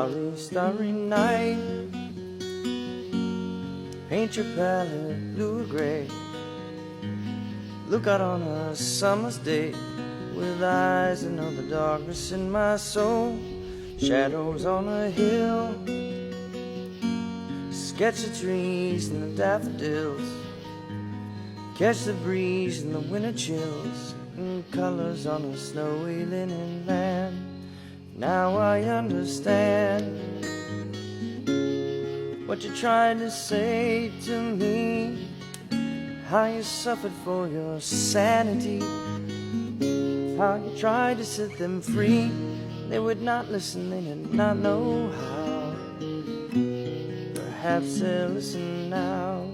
starry, starry night. Paint your palette blue or gray. Look out on a summer's day with eyes that know the darkness in my soul. Shadows on a hill. Sketch the trees and the daffodils. Catch the breeze and the winter chills, and colors on a snowy linen land. Now I understand what you tried to say to me, how you suffered for your sanity, how you tried to set them free. They would not listen, they did not know how. Perhaps they'll listen now.